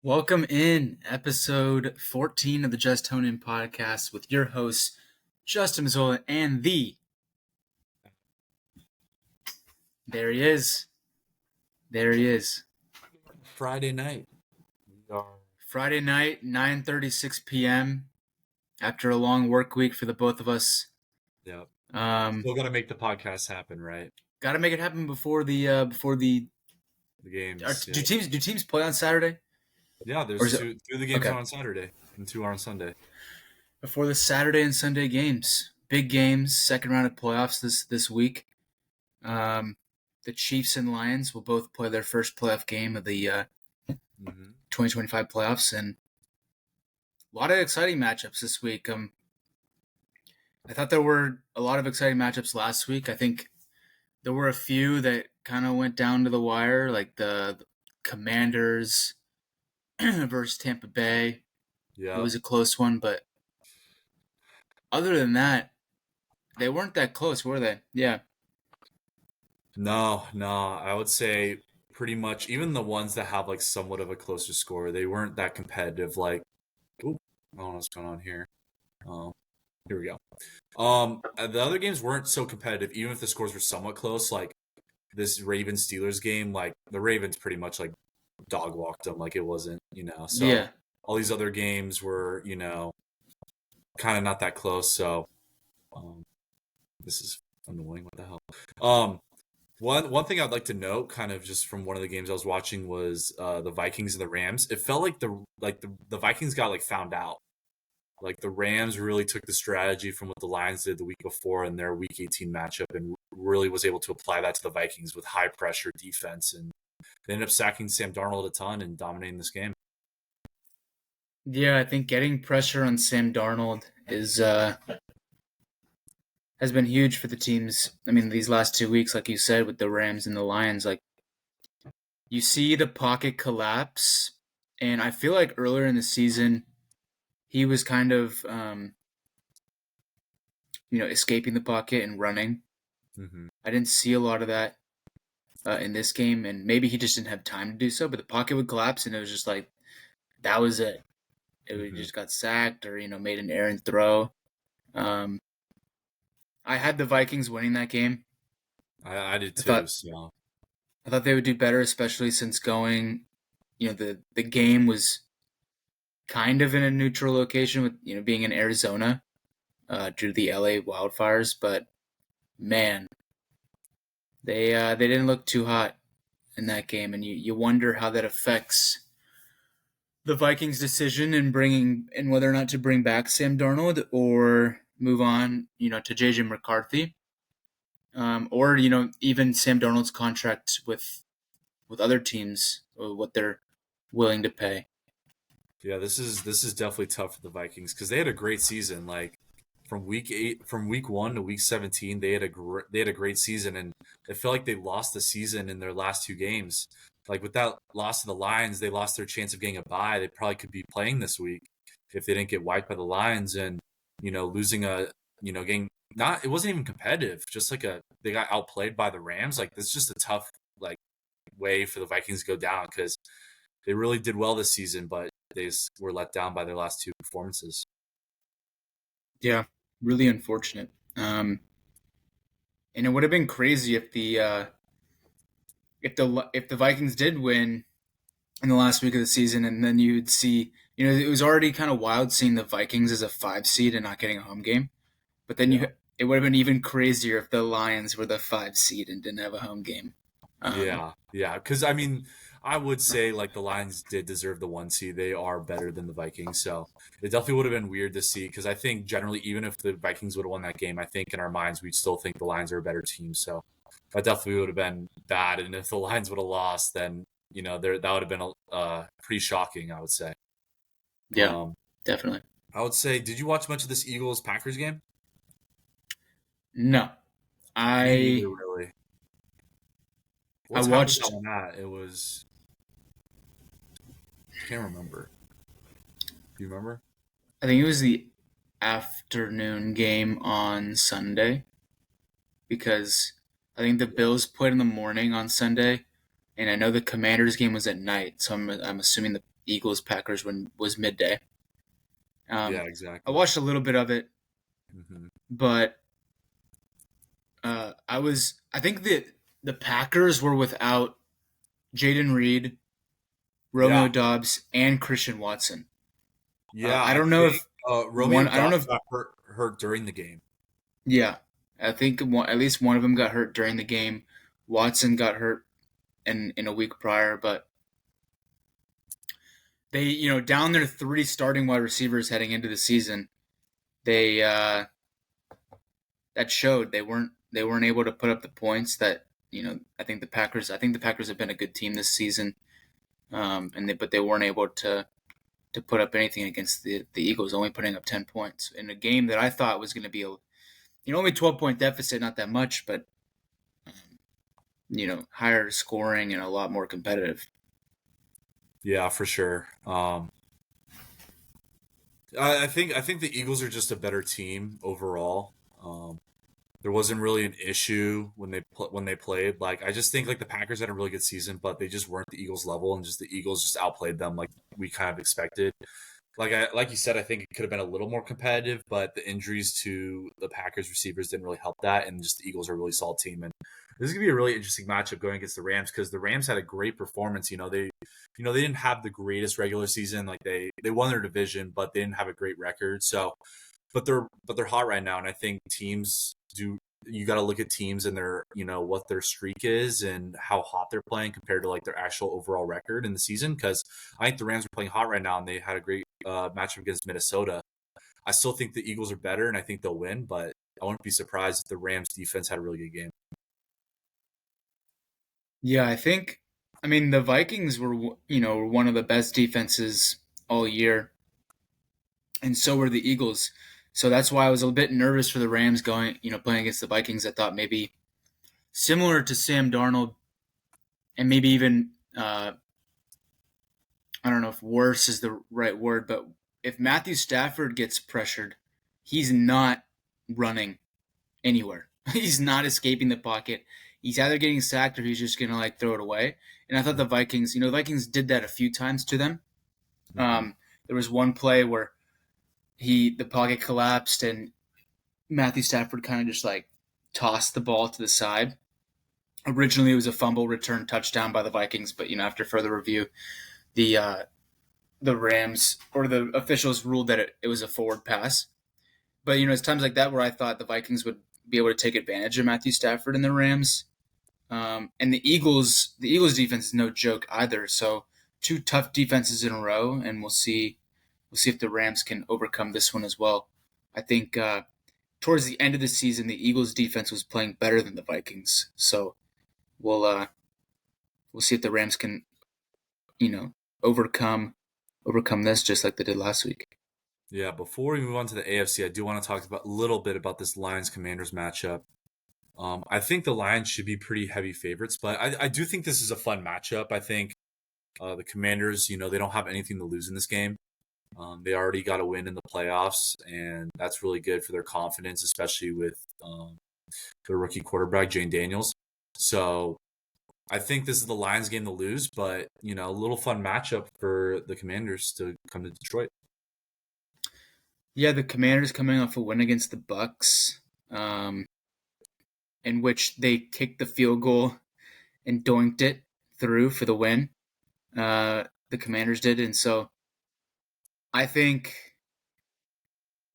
Welcome in episode 14 of the Just Tone In podcast with your hosts, Justin Mazzola and there he is. There he is. Friday night. We are Friday night, 9:36 p.m. after a long work week for the both of us. yeah. Um, Still gotta make the podcast happen, right? got to make it happen before the. The games. Do Yeah. teams play on Saturday? Yeah, Or there's is it two of the games okay? are on Saturday and two are on Sunday. Before the Saturday and Sunday games, big games, second round of playoffs this week. The Chiefs and Lions will both play their first playoff game of the hmm 2025 playoffs, and a lot of exciting matchups this week. I thought there were a lot of exciting matchups last week. I think there were a few that kind of went down to the wire, like the Commanders versus Tampa Bay. It Yeah. was a close one, but other than that, they weren't that close, were they? Yeah. No. I would say pretty much even the ones that have like somewhat of a closer score, they weren't that competitive. Like, oh, I don't know what's going on here. Um, Here we go. The other games weren't so competitive, even if the scores were somewhat close. Like this Ravens Steelers game, like the Ravens pretty much like dog walked them, like it wasn't. So Yeah. all these other games were, kind of not that close. So um, this is annoying. What the hell? Um, one thing I'd like to note, kind of just from one of the games I was watching, was the Vikings and the Rams. It felt like the Vikings got like found out. Like the Rams really took the strategy from what the Lions did the week before in their Week 18 matchup, and really was able to apply that to the Vikings with high pressure defense, and they ended up sacking Sam Darnold a ton and dominating this game. Yeah, I think getting pressure on Sam Darnold is has been huge for the teams. I mean, these last 2 weeks, like you said, with the Rams and the Lions, like you see the pocket collapse, and I feel like earlier in the season he was kind of escaping the pocket and running. hmm I didn't see a lot of that in this game, and maybe he just didn't have time to do so. But the pocket would collapse, and it was just like that was it. It hmm just got sacked or made an errant throw. Um, I had the Vikings winning that game. I did I too. thought So I thought they would do better, especially since going. The game was kind of in a neutral location with being in Arizona due to the LA wildfires, but man, they didn't look too hot in that game, and you wonder how that affects the Vikings' decision in bringing and whether or not to bring back Sam Darnold or move on, to JJ McCarthy, or even Sam Darnold's contract with other teams, or what they're willing to pay. yeah, this is definitely tough for the Vikings because they had a great season. Like from week 1 to week 17, they had a great season, and it felt like they lost the season in their last two games. Like with that loss to the Lions, they lost their chance of getting a bye. They probably could be playing this week if they didn't get wiped by the Lions, and losing getting not, it wasn't even competitive. Just like they got outplayed by the Rams. Like this is just a tough like way for the Vikings to go down because they really did well this season, but were let down by their last two performances. Yeah, really unfortunate. And it would have been crazy if the Vikings did win in the last week of the season, and then you'd see, it was already kind of wild seeing the Vikings as a 5 seed and not getting a home game. But then Yeah. it would have been even crazier if the Lions were the 5 seed and didn't have a home game. Um, Yeah. Because I mean, I would say like the Lions did deserve the one seed. They are better than the Vikings, so it definitely would have been weird to see. Because I think generally, even if the Vikings would have won that game, I think in our minds we'd still think the Lions are a better team. So that definitely would have been bad. And if the Lions would have lost, then that would have been pretty shocking. I would say. yeah, Um, definitely. I would say, did you watch much of this Eagles Packers game? No, Me neither, I really. I What time was that watched. one at? It was. I can't remember. Do you remember? I think it was the afternoon game on Sunday because I think the Yeah. Bills played in the morning on Sunday, and I know the Commanders game was at night, so I'm assuming the Eagles Packers when was midday. Yeah, I exactly. watched a little bit of it, Hmm. but I think that the Packers were without Jaden Reed, Romeo Yeah, Dobbs, and Christian Watson. yeah. I I don't know think if Romeo I don't know Dobbs if got hurt during the game. yeah, I think at least one of them got hurt during the game. Watson got hurt in a week prior, but they down their three starting wide receivers heading into the season. They that showed they weren't able to put up the points that I think the Packers have been a good team this season, but they weren't able to put up anything against the Eagles, only putting up 10 points in a game that I thought was going to be only 12-point deficit, not that much, but um, higher scoring and a lot more competitive. Yeah, for sure. I think the Eagles are just a better team overall. There wasn't really an issue when they played. Like I just think like the Packers had a really good season, but they just weren't the Eagles level, and just the Eagles just outplayed them like we kind of expected. Like you said, I think it could have been a little more competitive, but the injuries to the Packers receivers didn't really help that, and just the Eagles are a really solid team. And this is gonna be a really interesting matchup going against the Rams because the Rams had a great performance. They didn't have the greatest regular season. Like they won their division, but they didn't have a great record. So, but they're hot right now, and I think teams do. You got to look at teams and their what their streak is and how hot they're playing compared to like their actual overall record in the season. Because I think the Rams are playing hot right now, and they had a great matchup against Minnesota. I still think the Eagles are better, and I think they'll win. But I wouldn't be surprised if the Rams defense had a really good game. Yeah, I mean, the Vikings were one of the best defenses all year, and so were the Eagles. So that's why I was a bit nervous for the Rams playing against the Vikings. I thought maybe similar to Sam Darnold, and maybe even I don't know if worse is the right word, but if Matthew Stafford gets pressured, he's not running anywhere. He's not escaping the pocket. He's either getting sacked or he's just gonna like throw it away. And I thought the Vikings did that a few times to them. Mm-hmm. Um, there was one play where the pocket collapsed and Matthew Stafford kind of just like tossed the ball to the side. Originally, it was a fumble return touchdown by the Vikings, but after further review, the uh, the Rams or the officials ruled that it was a forward pass. But it's times like that where I thought the Vikings would be able to take advantage of Matthew Stafford and the Rams. And the Eagles defense is no joke either. So two tough defenses in a row, and we'll see if the Rams can overcome this one as well. I think towards the end of the season, the Eagles defense was playing better than the Vikings. So we'll uh, we'll see if the Rams can you know overcome this just like they did last week. Yeah, before we move on to the AFC, I do want to talk about a little bit about this Lions Commanders matchup. I think the Lions should be pretty heavy favorites, but I do think this is a fun matchup. I think the Commanders, they don't have anything to lose in this game. They already got a win in the playoffs, and that's really good for their confidence, especially with their rookie quarterback, Jane Daniels. So I think this is the Lions game to lose, but, a little fun matchup for the Commanders to come to Detroit. Yeah, the Commanders coming off a win against the Bucks, um, in which they kicked the field goal and doinked it through for the win. The Commanders did, and so I think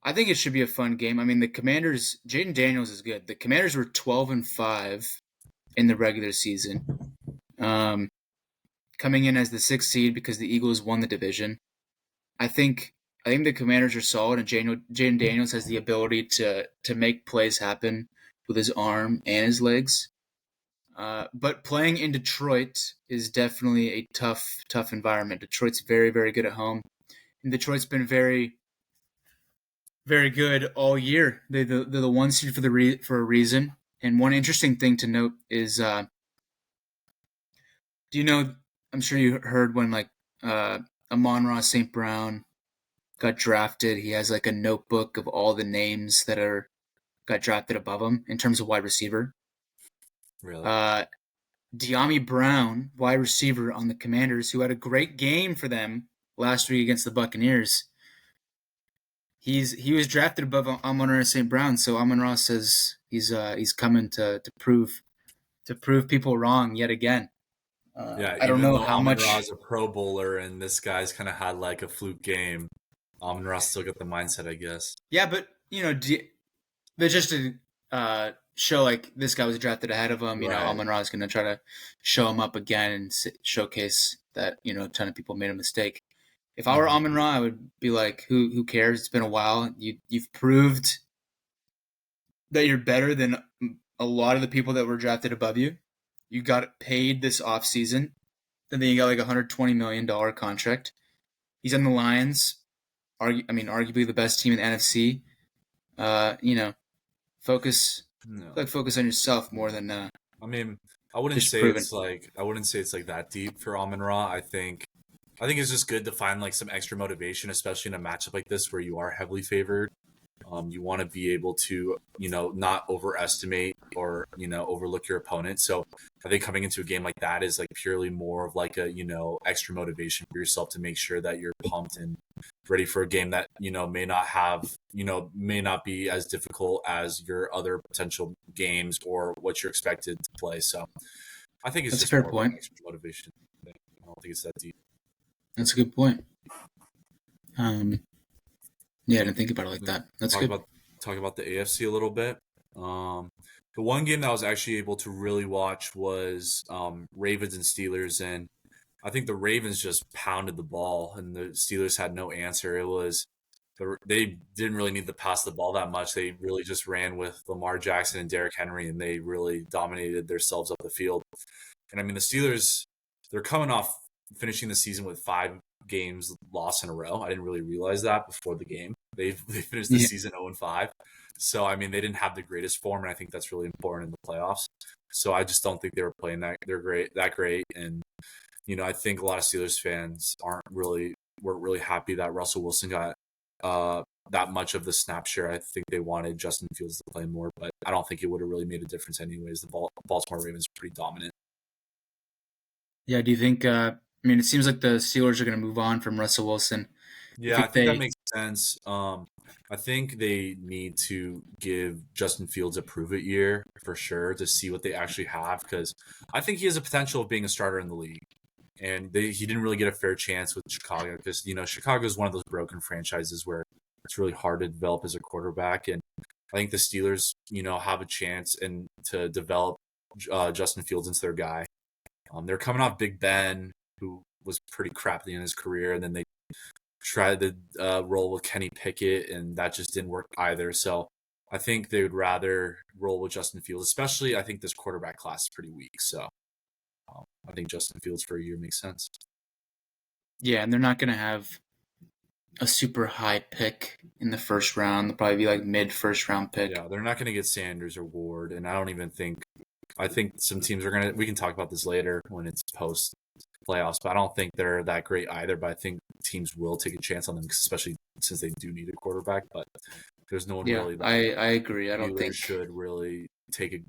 I think it should be a fun game. I mean, the Commanders, Jaden Daniels is good. The Commanders were 12-5 in the regular season, um, coming in as the sixth seed because the Eagles won the division. I think I think the Commanders are solid, and Jaden Daniels has the ability to make plays happen with his arm and his legs. But playing in Detroit is definitely a tough environment. Detroit's very, very good at home, and Detroit's been very, very good all year. They're the one seed for a reason. And one interesting thing to note is, do you know? I'm sure you heard when like Amon-Ra St. Brown got drafted. He has like a notebook of all the names that are got drafted above him in terms of wide receiver. Really? Uh, De'Ami Brown, wide receiver on the Commanders, who had a great game for them. last week against the Buccaneers. He was drafted above Amon-Ra St. Brown, so Amon-Ra says he's coming to prove people wrong yet again. Yeah, I don't even know though how Amon Ra much. is a Pro Bowler and this guy's kind of had like a fluke game, Amon Ra still got the mindset, I guess. Yeah, but but just to show like this guy was drafted ahead of him, Right. Amon Ra is going to try to show him up again and showcase that a ton of people made a mistake. If I were Hmm. Amon Ra, I would be like, who cares? It's been a while. You've proved that you're better than a lot of the people that were drafted above you. You got paid this offseason, and then you got like $120 million contract. He's on the Lions. Arguably the best team in the NFC. Uh, you know, focus No. focus on yourself more than I mean, I wouldn't just say proving. it's like that deep for Amon Ra. I think it's just good to find like some extra motivation, especially in a matchup like this where you are heavily favored. You want to be able to, not overestimate or, overlook your opponent. So I think coming into a game like that is like purely more of like a, extra motivation for yourself to make sure that you're pumped and ready for a game that, may not be as difficult as your other potential games or what you're expected to play. So I think it's That's a just fair more of like point. extra motivation thing. I don't think it's that deep. That's a good point. Um, yeah, I didn't think about it like that. That's talk good. about talk about the AFC a little bit. Um, the one game that I was actually able to really watch was Ravens and Steelers, and I think the Ravens just pounded the ball, and the Steelers had no answer. They didn't really need to pass the ball that much. They really just ran with Lamar Jackson and Derrick Henry, and they really dominated themselves up the field. And I mean, the Steelers, they're coming off finishing the season with 5 games lost in a row. I didn't really realize that before the game. They finished the Yeah, season 0-5. So I mean, they didn't have the greatest form, and I think that's really important in the playoffs. So I just don't think they were playing that great, and I think a lot of Steelers fans weren't really happy that Russell Wilson got uh, that much of the snap share. I think they wanted Justin Fields to play more, but I don't think it would have really made a difference anyways. The Baltimore Ravens are pretty dominant. yeah. Do you think? It seems like the Steelers are going to move on from Russell Wilson. You Yeah, I think think that they? makes sense. I think they need to give Justin Fields a prove it year for sure to see what they actually have because I think he has a potential of being a starter in the league. And he didn't really get a fair chance with Chicago because Chicago is one of those broken franchises where it's really hard to develop as a quarterback. And I think the Steelers, have a chance and to develop Justin Fields into their guy. They're coming off Big Ben, who was pretty crappy in his career, and then they tried to roll with Kenny Pickett, and that just didn't work either. So I think they would rather roll with Justin Fields, especially I think this quarterback class is pretty weak. So I think Justin Fields for a year makes sense. Yeah, and they're not going to have a super high pick in the first round. They'll probably be like mid first round pick. Yeah, they're not going to get Sanders or Ward, and I don't even think. I think some teams are going to. We can talk about this later when it's post playoffs, but I don't think they're that great either. But I think teams will take a chance on them, especially since they do need a quarterback. But there's no one Yeah, really that I agree. I don't Steelers think. should really take a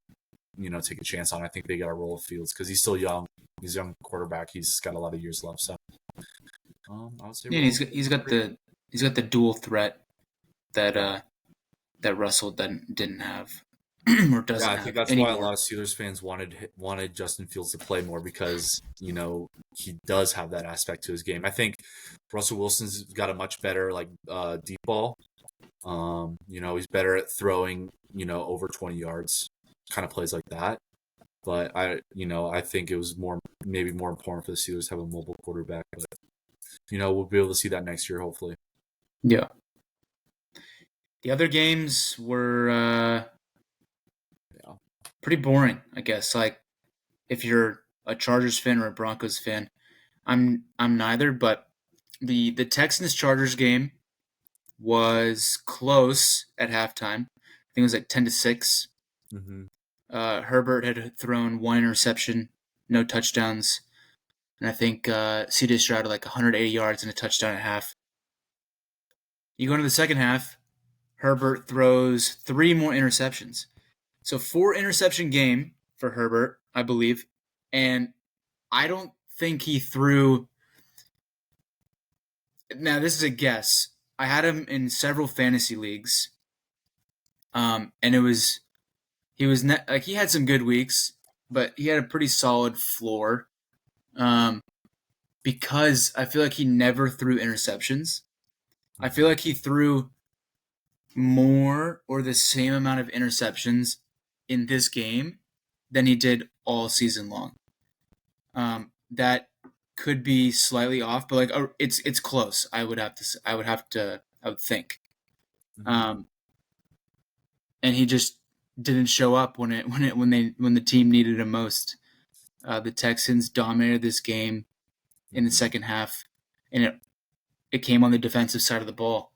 chance on. I think they got to roll Fields because he's still young. He's a young quarterback. He's got a lot of years left. So I would say Yeah, roll. he's got the dual threat that Yeah. that Russell didn't have or Yeah, doesn't I think have that's why a lot anymore. of Steelers fans wanted Justin Fields to play more because he does have that aspect to his game. I think Russell Wilson's got a much better like deep ball. He's better at throwing over 20 yards, kind of plays like that. But I think it was maybe more important for the Steelers to have a mobile quarterback. But we'll be able to see that next year, hopefully. Yeah. The other games were Yeah. pretty boring, I guess. Like if you're a Chargers fan or a Broncos fan, I'm neither, but the Texans Chargers game was close at halftime. I think it was like 10-6. Hmm. Herbert had thrown one interception, no touchdowns, and I think CJ Stroud had like 180 yards and a touchdown at half. You go into the second half, Herbert throws three more interceptions. So 4 interception game for Herbert, I believe, and I don't think he threw Now this is a guess. I had him in several fantasy leagues, and like he had some good weeks, but he had a pretty solid floor. Um, because I feel like he never threw interceptions. I feel like he threw more or the same amount of interceptions in this game than he did all season long. That could be slightly off, but like it's close. I would think. Mhm. Um, and he just didn't show up when the team needed him most. The Texans dominated this game in the Mhm. second half, and it came on the defensive side of the ball.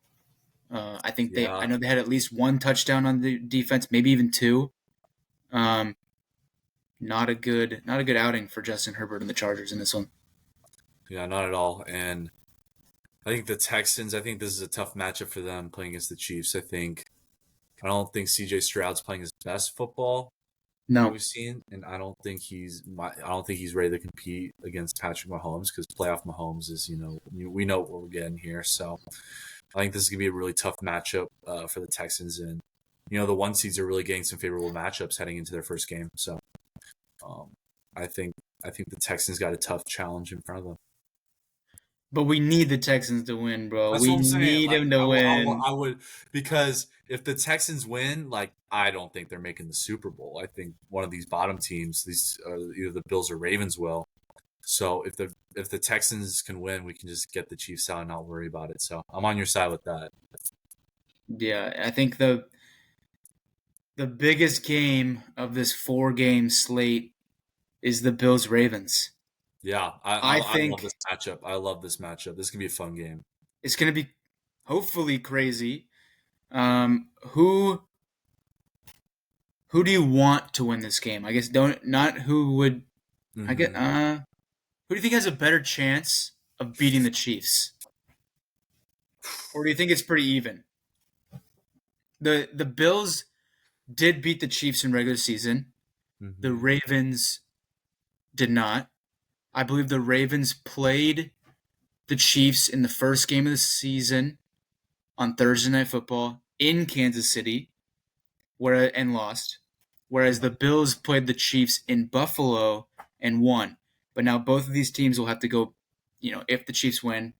I Yeah, know they had at least one touchdown on the defense, maybe even two. Um, not a good outing for Justin Herbert and the Chargers in this one. yeah, not at all. And I think the Texans. I think this is a tough matchup for them playing against the Chiefs. I don't think C.J. Stroud's playing his best football that No, we've seen, and I don't think he's ready to compete against Patrick Mahomes because playoff Mahomes is we know what we're getting here. So I think this is gonna be a really tough matchup for the Texans, and the one seeds are really getting some favorable matchups heading into their first game. So um, I think I think the Texans got a tough challenge in front of them. but we need the Texans to win, bro. That's We what I'm saying. need Like him to win. I would because if the Texans win, like I don't think they're making the Super Bowl. I think one of these bottom teams, either the Bills or Ravens, will. So if the Texans can win, we can just get the Chiefs out and not worry about it. So I'm on your side with that. Yeah, I think the biggest game of this 4 game slate is the Bills Ravens. Yeah, I I love think this matchup. I love this matchup. This can be a fun game. it's going to be hopefully crazy. Who do you want to win this game? I guess don't not who would I get Hmm. who do you think has a better chance of beating the Chiefs? Or do you think it's pretty even? The Bills did beat the Chiefs in regular season. The Hmm. Ravens did not. I believe the Ravens played the Chiefs in the first game of the season on Thursday Night Football in Kansas City, and lost. Whereas the Bills played the Chiefs in Buffalo and won. But now both of these teams will have to go. If the Chiefs win,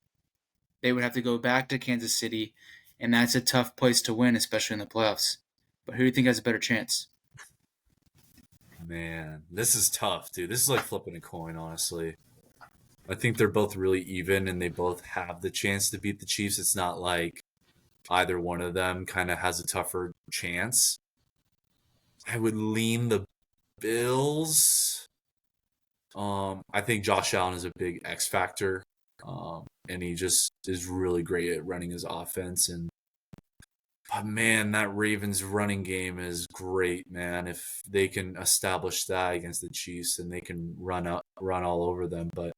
they would have to go back to Kansas City, and that's a tough place to win, especially in the playoffs. But who do you think has a better chance? Man, this is tough, dude. This is like flipping a coin, honestly. I think they're both really even, and they both have the chance to beat the Chiefs. It's not like either one of them kind of has a tougher chance. I would lean the Bills. I think Josh Allen is a big X factor, and he just is really great at running his offense. And but man, that Ravens running game is great, man. If they can establish that against the Chiefs, then they can run all over them. But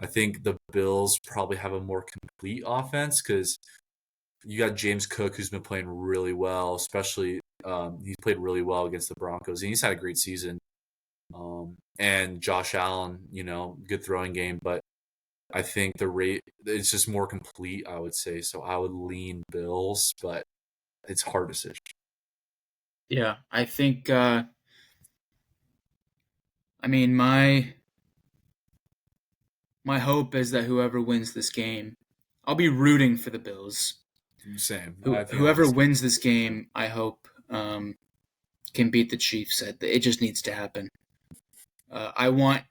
I think the Bills probably have a more complete offense because you got James Cook, who's been playing really well, especially he's played really well against the Broncos, and he's had a great season. And Josh Allen, good throwing game, but I think the rate it's just more complete, I would say. So I would lean Bills, but it's a hard decision. Yeah, I think. I mean, my hope is that whoever wins this game, I'll be rooting for the Bills. Same. I Who think I'm on the whoever same. wins this game, I hope can beat the Chiefs. It just needs to happen. I want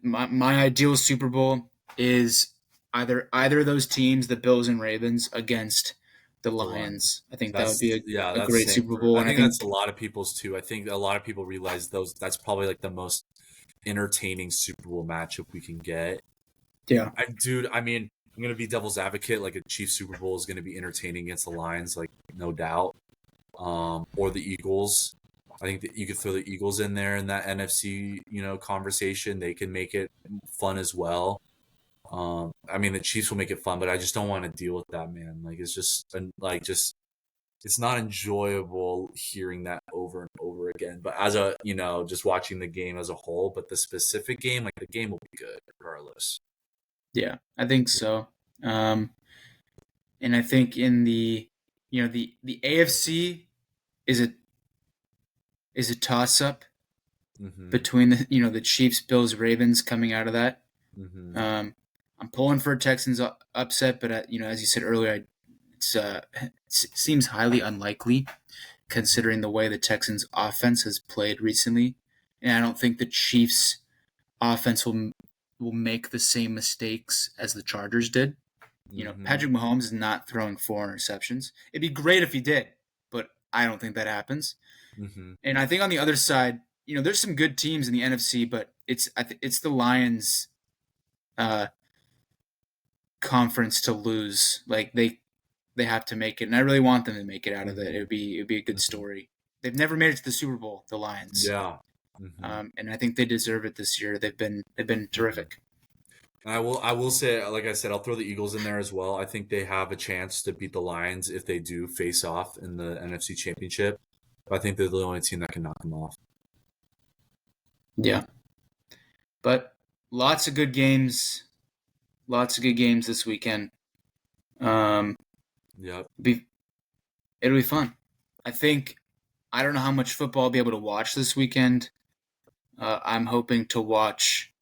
my ideal Super Bowl is either of those teams, the Bills and Ravens, against the The line. Lions. I think that would That's be yeah, a that's great same Super for. Bowl, I and I think that's think a lot of people's too. I think a lot of people realize those. That's probably like the most entertaining Super Bowl matchup we can get. yeah, Dude, I mean, I'm gonna be devil's advocate. Like a Chiefs Super Bowl is gonna be entertaining against the Lions, like no doubt. Or the Eagles. I think that you could throw the Eagles in there in that NFC, conversation. They can make it fun as well. I mean, the Chiefs will make it fun, but I just don't want to deal with that, man. Like it's just it's not enjoyable hearing that over and over again. But as just watching the game as a whole, but the specific game, like the game will be good regardless. yeah, I think so. Um, and I think in the AFC is a toss up Mm-hmm. between the Chiefs, Bills, Ravens coming out of that. Mm-hmm. Um, I'm pulling for a Texans upset, but as you said earlier, it seems highly unlikely considering the way the Texans' offense has played recently, and I don't think the Chiefs' offense will make the same mistakes as the Chargers did. Mm-hmm. Patrick Mahomes is not throwing 4 interceptions. It'd be great if he did, but I don't think that happens. Mm-hmm. And I think on the other side, there's some good teams in the NFC, but it's the Lions' uh, conference to lose. Like they have to make it, and I really want them to make it out of it. Mm-hmm. It would be a good Mm-hmm. story. They've never made it to the Super Bowl, the Lions, Yeah. Mm-hmm. and I think they deserve it this year. They've been Mm-hmm. terrific. I will say, like I said, I'll throw the Eagles in there as well. I think they have a chance to beat the Lions if they do face off in the NFC Championship. But I think they're the only team that can knock them off. Yeah, but lots of good games, lots of good games this weekend. Um, Yep. be It'll be fun. I think I don't know how much football I'll be able to watch this weekend. I'm hoping to watch.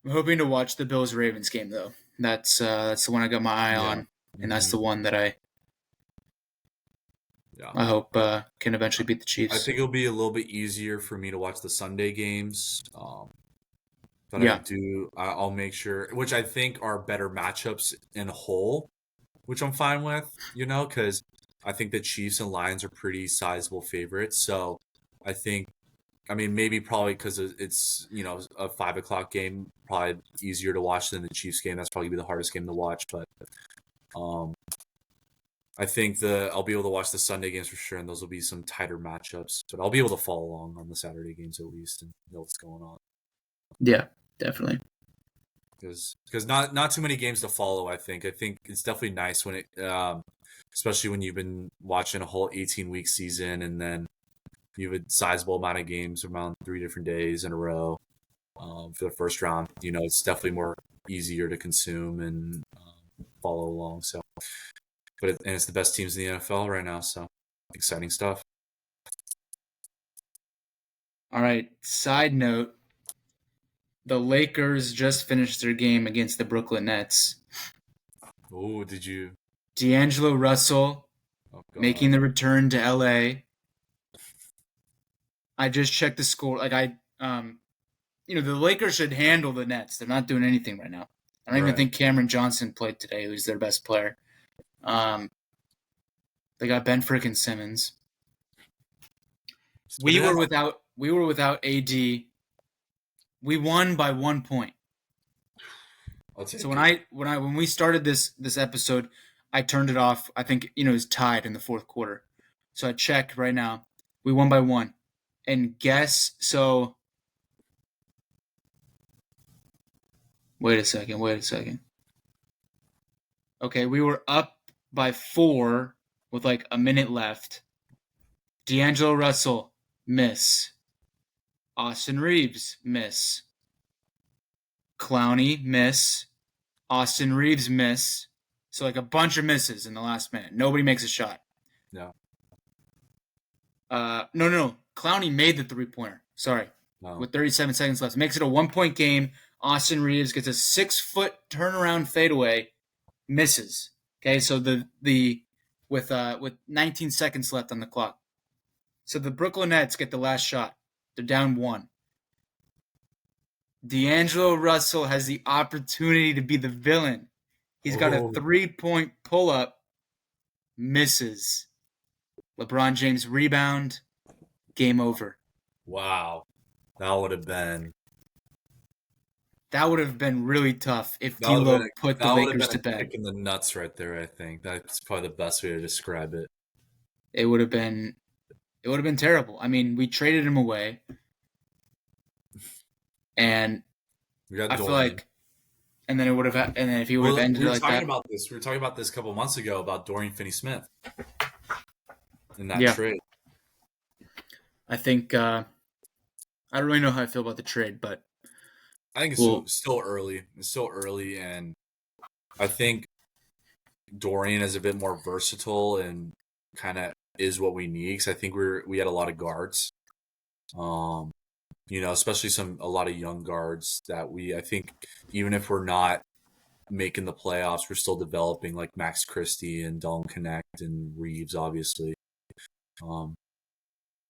I'm hoping to watch the Bills Ravens game though. That's the one I got my eye Yeah. on, and that's Hmm. the one that I Yeah. I hope can eventually beat the I Chiefs. think it'll be a little bit easier for me to watch the Sunday games. But Yeah, I'll make sure, which I think are better matchups in whole, which I'm fine with, because I think the Chiefs and Lions are pretty sizable favorites. So I think, I mean, maybe probably because it's, a 5 o'clock game, probably easier to watch than the Chiefs game. That's probably gonna be the hardest game to watch. But um, I think I'll be able to watch the Sunday games for sure, and those will be some tighter matchups. But I'll be able to follow along on the Saturday games at least and know what's going on. yeah, definitely. Because not too many games to follow. I think it's definitely nice when it especially when you've been watching a whole 18-week season and then you have a sizable amount of games around 3 different days in a row for the first round. It's definitely more easier to consume and follow along. So, and it's the best teams in the NFL right now. So exciting stuff. All right. Side note: the Lakers just finished their game against the Brooklyn Nets. Oh, did you? D'Angelo Russell Oh making God. the return to LA. I just checked the score. The Lakers should handle the Nets. They're not doing anything right now. I don't even Right. think Cameron Johnson played today, who's their best player. Um, they got Ben frickin' Simmons. But We were without AD. We won by 1 point. I'll So take it. when we started this episode, I turned it off. I think it was tied in the fourth quarter. So I checked right now. We won by 1. And guess so. Wait a second. Okay, we were up by 4 with like a minute left. D'Angelo Russell miss. Austin Reeves miss. Clowney miss. Austin Reeves miss. So like a bunch of misses in the last minute. Nobody makes a shot. No. No. Clowney made the 3-pointer. Sorry. No. With 37 seconds left. Makes it a 1-point game. Austin Reeves gets a 6-foot turnaround fadeaway. Misses. Okay, so with 19 seconds left on the clock. So the Brooklyn Nets get the last shot. They're down 1. D'Angelo Russell has the opportunity to be the villain. He's got a Oh. 3-point pull up. Misses. LeBron James rebound. Game over. Wow. That would have been That would have been really tough if that would have been D'Lo put the that would have Lakers been to a bed. kick in the nuts right there. I think that's probably the best way to describe it. It would have been terrible. I mean, we traded him away, and We got I feel Dorian. like, and then and then if he would have Well, ended we it were like talking that, about this. We were talking about this a couple months ago about Dorian Finney-Smith in that yeah, trade. I think I don't really know how I feel about the trade, but I think well, it's still early. It's still early, and I think Dorian is a bit more versatile and kind of is what we need. Because I think we had a lot of guards, um, especially a lot of young guards that I think even if we're not making the playoffs, we're still developing like Max Christie and Dalton Connect and Reeves, obviously. Um,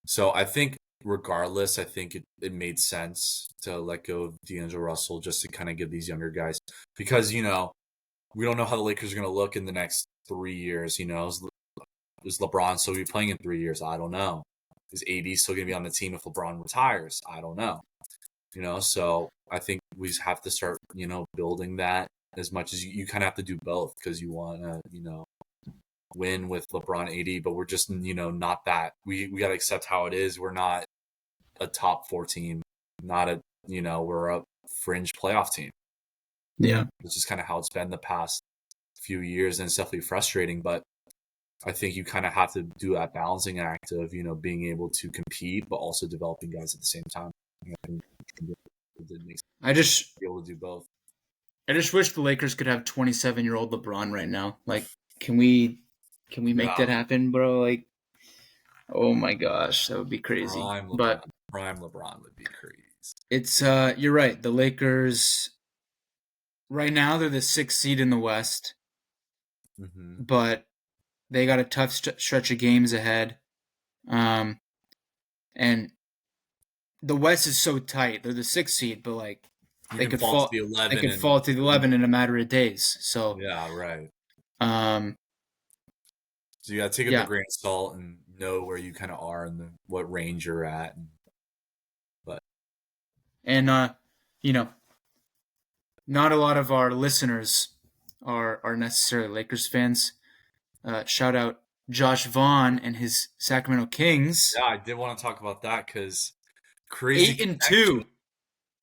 so I think regardless, I think it made sense to let go of D'Angelo Russell just to kind of give these younger guys because we don't know how the Lakers are going to look in the next 3 years. Is LeBron still going to be playing in 3 years? I don't know. Is AD still going to be on the team if LeBron retires? I don't know. So I think we have to start, building that as much as you kind of have to do both because you want to, win with LeBron AD, but we're just, not that. We got to accept how it is. We're not a top 4 team, not we're a fringe playoff team. Yeah. It's just kind of how it's been the past few years, and it's definitely frustrating, but I think you kind of have to do that balancing act of, being able to compete, but also developing guys at the same time. I just be able to do both. I just wish the Lakers could have 27-year-old LeBron right now. Like, can we make that happen, bro? Like, oh my gosh, that would be crazy. Prime LeBron would be crazy. It's you're right. The Lakers right now they're the 6th seed in the West, but they got a tough stretch of games ahead. And the West is so tight. They're the 6th seed, but like they could fall to the 11. They could fall to the 11 in a matter of days. So yeah, right. So you got to take it with a grain of salt and know where you kind of are and what range you're at. Not a lot of our listeners are necessarily Lakers fans. Shout out Josh Vaughn and his Sacramento Kings. Yeah, I did want to talk about that because crazy 8-2.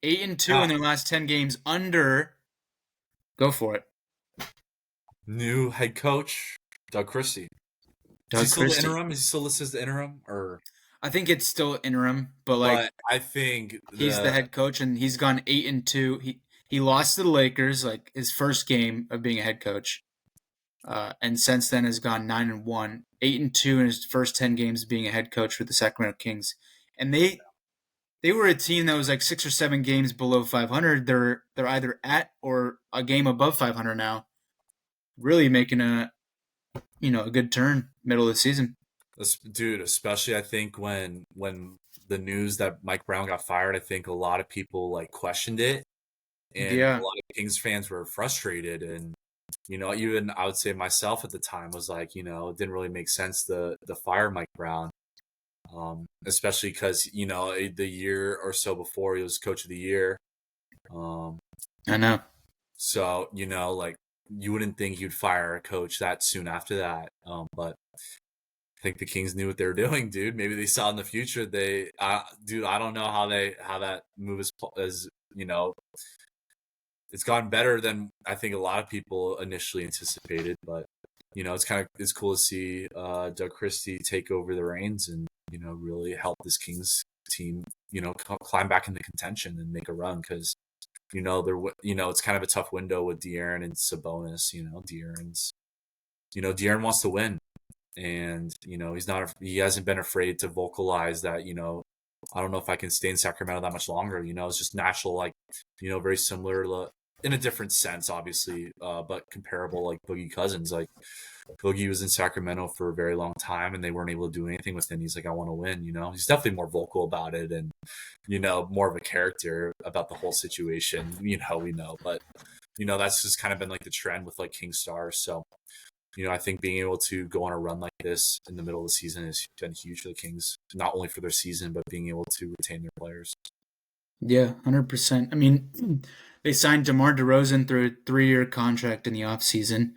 8-2 in their last 10 games under. Go for it. New head coach Doug Christie. Is he still the interim? Is he still listed as the interim? Or I think it's still interim, but I think he's the head coach, and he's gone 8-2. He lost to the Lakers, like his first game of being a head coach, and since then has gone 9-1, 8-2 in his first 10 games of being a head coach for the Sacramento Kings, and they were a team that was like 6 or 7 games below 500. They're either at or a game above 500 now, really making a good turn middle of the season. Dude, especially I think when the news that Mike Brown got fired, I think a lot of people like questioned it, and a lot of Kings fans were frustrated, and even I would say myself at the time was like, it didn't really make sense to fire Mike Brown, especially because the year or so before he was coach of the year. I know. So like you wouldn't think you'd fire a coach that soon after that, but I think the Kings knew what they were doing, dude. Maybe they saw in the future. I don't know how that move is. It's gotten better than I think a lot of people initially anticipated. But it's cool to see Doug Christie take over the reins and really help this Kings team climb back into contention and make a run because it's kind of a tough window with De'Aaron and Sabonis. De'Aaron wants to win. And he hasn't been afraid to vocalize that I don't know if I can stay in Sacramento that much longer. It's just natural, like very similar to, in a different sense obviously, but comparable, like Boogie Cousins. Like Boogie was in Sacramento for a very long time and they weren't able to do anything with him. He's like, I want to win. He's definitely more vocal about it and more of a character about the whole situation. We know, but that's just kind of been like the trend with like King Stars. So I think being able to go on a run like this in the middle of the season has been huge for the Kings, not only for their season, but being able to retain their players. Yeah, 100%. I mean, they signed DeMar DeRozan through a 3-year contract in the offseason,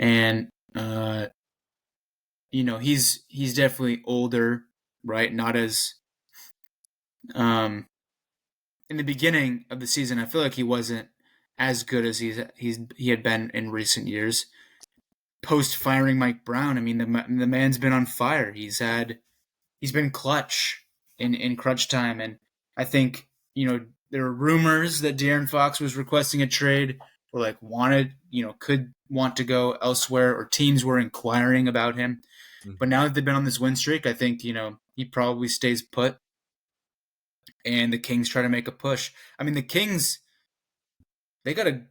and, he's definitely older, right? Not as, in the beginning of the season, I feel like he wasn't as good as he had been in recent years. Post firing Mike Brown, I mean the man's been on fire. He's been clutch in crunch time, and I think there were rumors that De'Aaron Fox was requesting a trade or like wanted, could want to go elsewhere, or teams were inquiring about him. But Mhm. now that they've been on this win streak, I think, he probably stays put and the Kings try to make a push. I mean, the Kings, they got a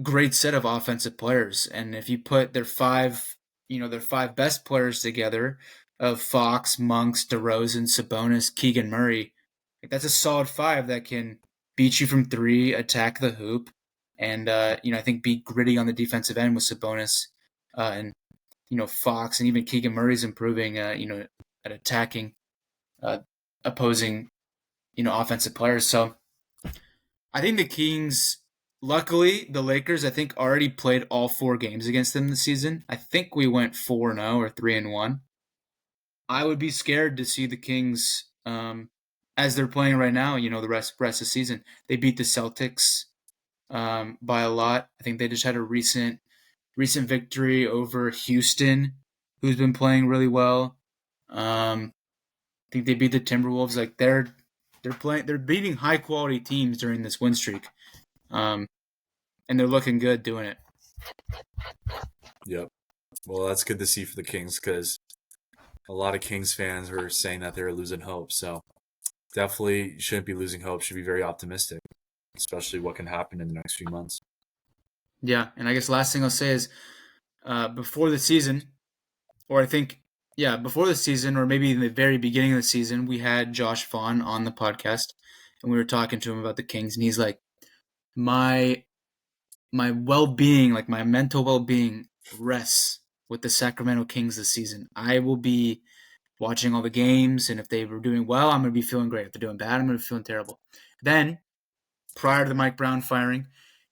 great set of offensive players. And if you put their five best players together of Fox, Monks, DeRozan, Sabonis, Keegan Murray, like that's a solid five that can beat you from three, attack the hoop, and I think be gritty on the defensive end with Sabonis and Fox, and even Keegan Murray's improving at attacking uh, opposing offensive players. So I think the Kings, luckily, the Lakers, I think already played all four games against them this season. I think we went 4-0 or 3-1. I would be scared to see the Kings as they're playing right now. The rest of the season, they beat the Celtics by a lot. I think they just had a recent victory over Houston, who's been playing really well. I think they beat the Timberwolves. Like they're beating high quality teams during this win streak, um, and they're looking good doing it. Yep. Well, that's good to see for the Kings because a lot of Kings fans were saying that they were losing hope. So definitely shouldn't be losing hope. Should be very optimistic, especially what can happen in the next few months. Yeah, and I guess last thing I'll say is before the season, or I think before the season, or maybe in the very beginning of the season, we had Josh Vaughn on the podcast, and we were talking to him about the Kings, and he's like, my my well being, like my mental well being, rests with the Sacramento Kings this season. I will be watching all the games, and if they were doing well, I'm going to be feeling great. If they're doing bad, I'm going to be feeling terrible. Then, prior to the Mike Brown firing,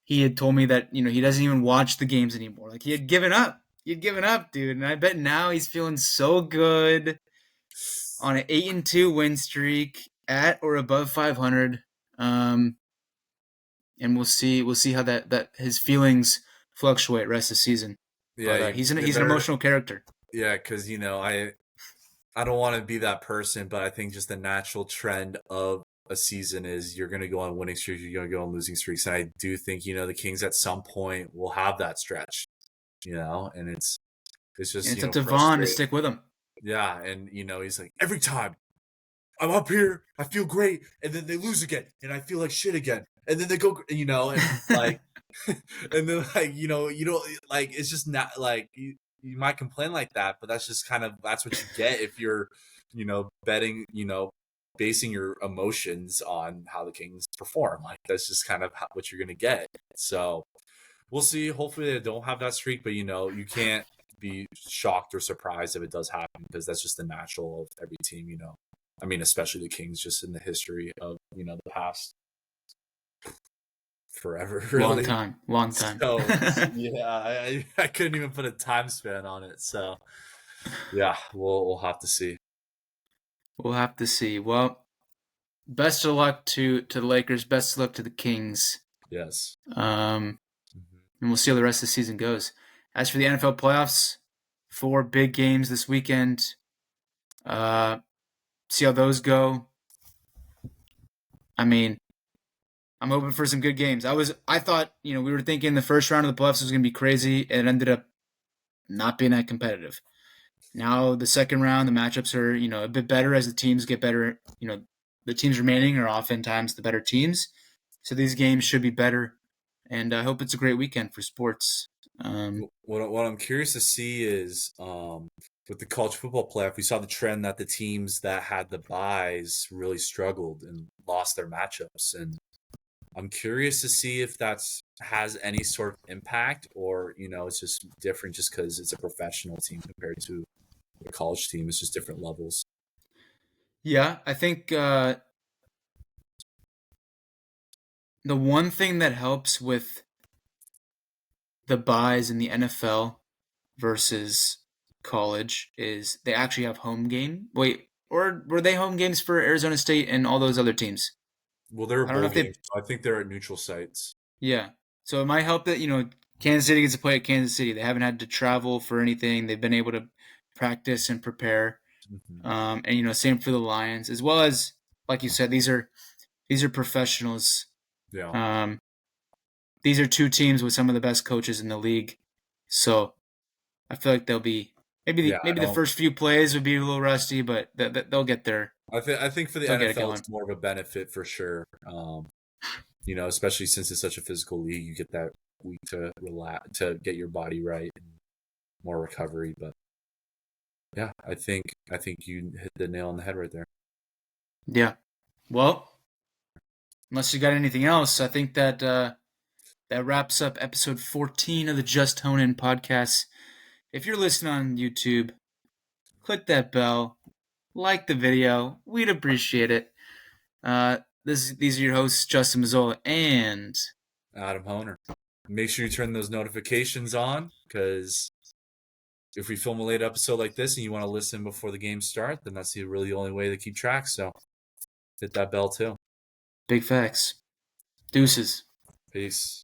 he had told me that he doesn't even watch the games anymore. Like he had given up. He had given up, dude. And I bet now he's feeling so good on an 8-2 win streak at or above 500. And we'll see how that his feelings fluctuate rest of the season. Yeah, But he's an you he's an better. emotional character. Yeah, because I don't want to be that person, but I think just the natural trend of a season is you're going to go on winning streaks, you're going to go on losing streaks, and I do think the Kings at some point will have that stretch, and it's And just it's up to Vaughn to frustrating. stick with him. Yeah, and he's like every time I'm up here, I feel great, and then they lose again, and I feel like shit again, and then they go, and like, and then like you don't like it's just not like you might complain like that, but that's just kind of that's what you get if you're betting basing your emotions on how the Kings perform. Like that's just kind of what you're gonna get. So we'll see. Hopefully they don't have that streak, but you can't be shocked or surprised if it does happen because that's just the natural of every team. I mean, especially the Kings, just in the history of the past forever, Long really. time, long time. So yeah, I couldn't even put a time span on it. So yeah, we'll have to see. We'll have to see. Well, best of luck to the Lakers. Best of luck to the Kings. Yes. Um, Mhm. and we'll see how the rest of the season goes. As for the NFL playoffs, 4 big games this weekend. See how those go. I mean, I'm hoping for some good games. I thought, we were thinking the first round of the playoffs was going to be crazy, and it ended up not being that competitive. Now the second round, the matchups are, a bit better as the teams get better. The teams remaining are oftentimes the better teams, so these games should be better. And I hope it's a great weekend for sports. What I'm curious to see is with the college football playoff, we saw the trend that the teams that had the buys really struggled and lost their matchups, and I'm curious to see if that's has any sort of impact or it's just different just because it's a professional team compared to a college team. It's just different levels. Yeah, I think the one thing that helps with the buys in the NFL versus college is they actually have home game. Wait, or were they home games for Arizona State and all those other teams? Well, they're I don't know bowl if they. games. I think they're at neutral sites. Yeah, so it might help that Kansas City gets to play at Kansas City. They haven't had to travel for anything. They've been able to practice and prepare. Hmm. And same for the Lions, as well as like you said, these are professionals. Yeah. Um, these are two teams with some of the best coaches in the league. So I feel like they'll be Yeah, maybe the first few plays would be a little rusty, but they'll get there. I think for the They'll get it NFL, going. it's more of a benefit for sure. Especially since it's such a physical league, you get that week to relax, to get your body right and more recovery. But yeah, I think you hit the nail on the head right there. Yeah. Well, unless you got anything else, I think that that wraps up episode 14 of the Just Hone In podcast. If you're listening on YouTube, click that bell, like the video. We'd appreciate it. These are your hosts, Justin Mazzola and Adam Honer. Make sure you turn those notifications on, because if we film a late episode like this and you want to listen before the games start, then that's really the only way to keep track. So hit that bell too. Big Facts. Deuces. Peace.